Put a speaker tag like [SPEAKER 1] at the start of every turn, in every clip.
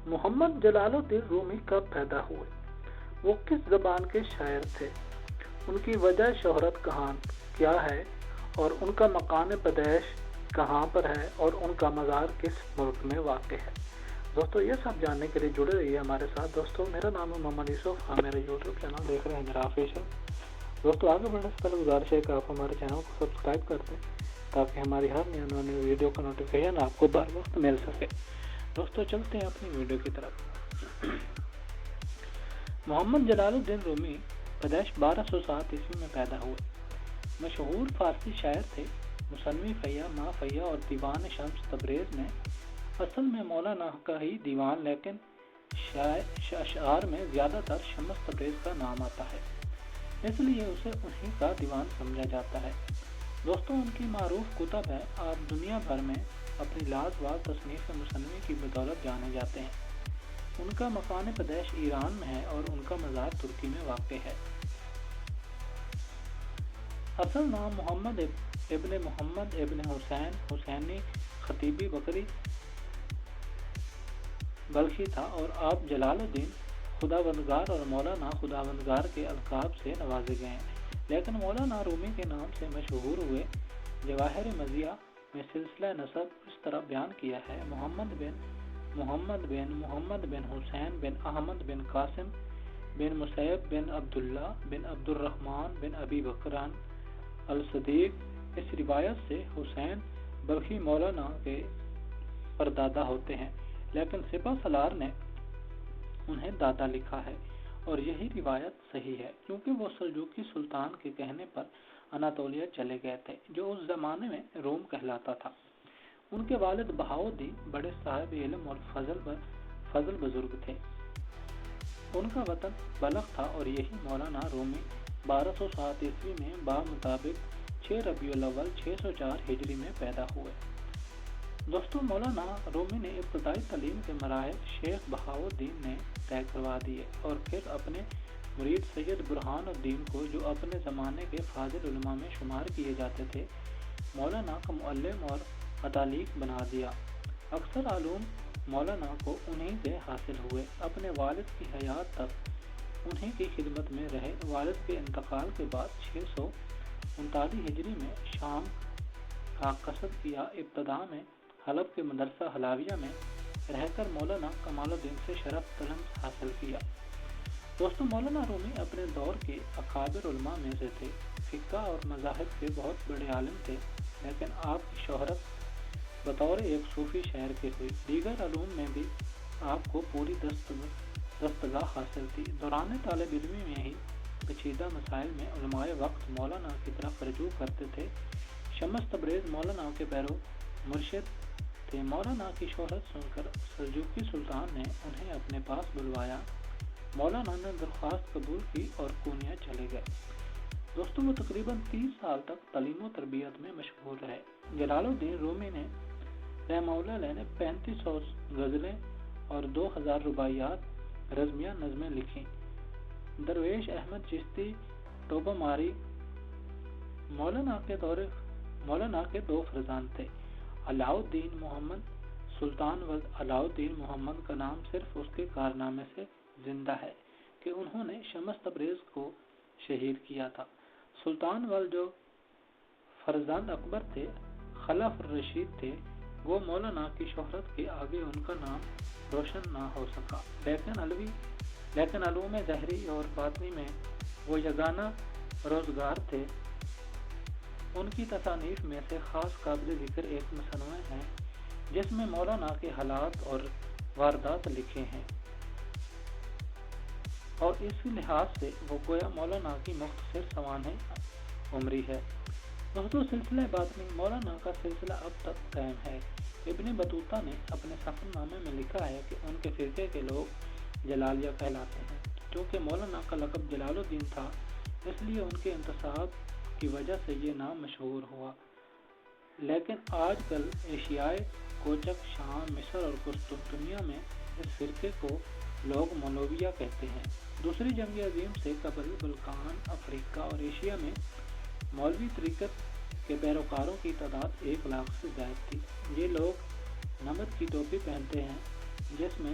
[SPEAKER 1] محمد جلال الدین رومی کب پیدا ہوئے؟ وہ کس زبان کے شاعر تھے؟ ان کی وجہ شہرت کہاں کیا ہے اور ان کا مکان پیدائش کہاں پر ہے اور ان کا مزار کس ملک میں واقع ہے؟ دوستو یہ سب جاننے کے لیے جڑے رہیے ہمارے ساتھ۔ دوستو میرا نام ہے محمد یوسف، آپ میرے یوٹیوب چینل دیکھ رہے ہیں میرا آفیشیل۔ دوستو آگے بڑھنے سے پہلے گزارش ہے کہ آپ ہمارے چینل کو سبسکرائب کر دیں تاکہ ہماری ہر نئی ویڈیو کا نوٹیفیکیشن آپ کو بر وقت مل سکے۔ دوستو چلتے ہیں اپنی ویڈیو کی طرف۔ محمد جلال الدین رومی پیدائش 1207 عیسوی میں پیدا ہوئے۔ مشہور فارسی شاعر تھے۔ مصنف فیا، ما فیا اور دیوان شمس تبریز میں اصل میں مولانا کا ہی دیوان، لیکن اشعار میں زیادہ تر شمس تبریز کا نام آتا ہے، اس لیے اسے انہی کا دیوان سمجھا جاتا ہے۔ دوستوں ان کی معروف کتب ہے۔ آپ دنیا بھر میں اپنی لازوال تصنیف مصنوعی کی بدولت جانے جاتے ہیں۔ ان کا مکان پیدائش ایران میں ہے اور ان کا مزار ترکی میں واقع ہے۔ اصل نام محمد ابن حسین حسینی خطیبی بکری بلخی تھا اور آپ جلال الدین خداوندگار اور مولانا خداوندگار کے القاب سے نوازے گئے ہیں، لیکن مولانا رومی کے نام سے مشہور ہوئے۔ جواہر مزیہ میں سلسلہ نسب اس طرح بیان کیا ہے: محمد بن حسین بن احمد بن قاسم بن مسیب بن عبداللہ بن عبد الرحمن بن ابی بکران الصدیق۔ اس روایت سے حسین بلخی مولانا کے پردادا ہوتے ہیں، لیکن سپہ سالار نے انہیں دادا لکھا ہے اور یہی روایت صحیح ہے، کیونکہ وہ سلجوقی سلطان کے کہنے پر اناطولیہ چلے گئے تھے، جو اس زمانے میں روم کہلاتا تھا۔ ان کے والد بہاؤالدین بڑے صاحب علم اور فضل بزرگ تھے۔ ان کا وطن بلخ تھا اور یہی مولانا رومی 1207 عیسوی میں بمطابق 6 ربیع الاول 604 ہجری میں پیدا ہوئے۔ دوستو مولانا رومی نے ابتدائی تعلیم کے مراحل شیخ بہاؤالدین نے طے کروا دیے اور پھر اپنے مرید سید برہان الدین کو، جو اپنے زمانے کے فاضل علماء میں شمار کیے جاتے تھے، مولانا کا معلم اور عطالق بنا دیا۔ اکثر علوم مولانا کو انہی سے حاصل ہوئے۔ اپنے والد کی حیات تک انہی کی خدمت میں رہے۔ والد کے انتقال کے بعد 639 ہجری میں شام کا قصد کیا۔ ابتدا میں حلب کے مدرسہ حلاویہ میں رہ کر مولانا کمال الدین سے شرف طلب حاصل کیا۔ دوستو مولانا رومی اپنے دور کے اکابر علماء میں سے تھے۔ فقہ اور مذاہب کے بہت بڑے عالم تھے، لیکن آپ کی شہرت بطور ایک صوفی شاعر کی ہوئی۔ دیگر علوم میں بھی آپ کو پوری دستگاہ حاصل تھی۔ دوران طالب علمی میں ہی پیچیدہ مسائل میں علماء وقت مولانا کی طرف رجوع کرتے تھے۔ شمس تبریز مولانا کے مرشد تھے۔ مولانا کی شہرت سن کر سلجوقی سلطان نے انہیں اپنے پاس بلوایا۔ مولانا نے درخواست قبول کی اور کونیا چلے گئے۔ دوستوں وہ تقریباً 30 سال تک تعلیم و تربیت میں مشغول رہے۔ جلال الدین رومی نے رحمہ اللہ علیہ نے 3500 غزلیں اور 2000 رباعیات رزمیہ نظمیں لکھیں۔ درویش احمد چشتی توبہ ماری مولانا کے 2 فرزند تھے۔ علاؤالدین محمد سلطان ولد علاؤالدین محمد کا نام صرف اس کے کارنامے سے زندہ ہے کہ انہوں نے شمس تبریز کو شہید کیا تھا۔ سلطان ولد جو فرزند اکبر تھے، خلف الرشید تھے، وہ مولانا کی شہرت کے آگے ان کا نام روشن نہ ہو سکا، لیکن علوم ظاہری اور باطنی میں وہ یگانہ روزگار تھے۔ ان کی تصانیف میں سے خاص قابل ذکر ایک مصنوعہ ہے جس میں مولانا کے حالات اور واردات لکھے ہیں، اور اس لحاظ سے وہ گویا مولانا کی مختصر سوانح عمری ہے۔ دوستو سلسلہ باطنی مولانا کا سلسلہ اب تک قائم ہے۔ ابن بطوطہ نے اپنے سفر نامے میں لکھا ہے کہ ان کے فرقے کے لوگ جلالیہ کہلاتے ہیں۔ چونکہ مولانا کا لقب جلال الدین تھا، اس لیے ان کے انتساب کی وجہ سے یہ نام مشہور ہوا، لیکن آج کل ایشیائے کوچک شام، مصر اور قسطنطنیہ میں اس فرقے کو لوگ مولویہ کہتے ہیں۔ دوسری جنگ عظیم سے قبل بلقان، افریقہ اور ایشیا میں مولوی طریقت کے پیروکاروں کی تعداد 1 لاکھ سے زائد تھی۔ یہ لوگ نمد کی ٹوپی پہنتے ہیں جس میں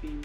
[SPEAKER 1] 3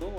[SPEAKER 1] 2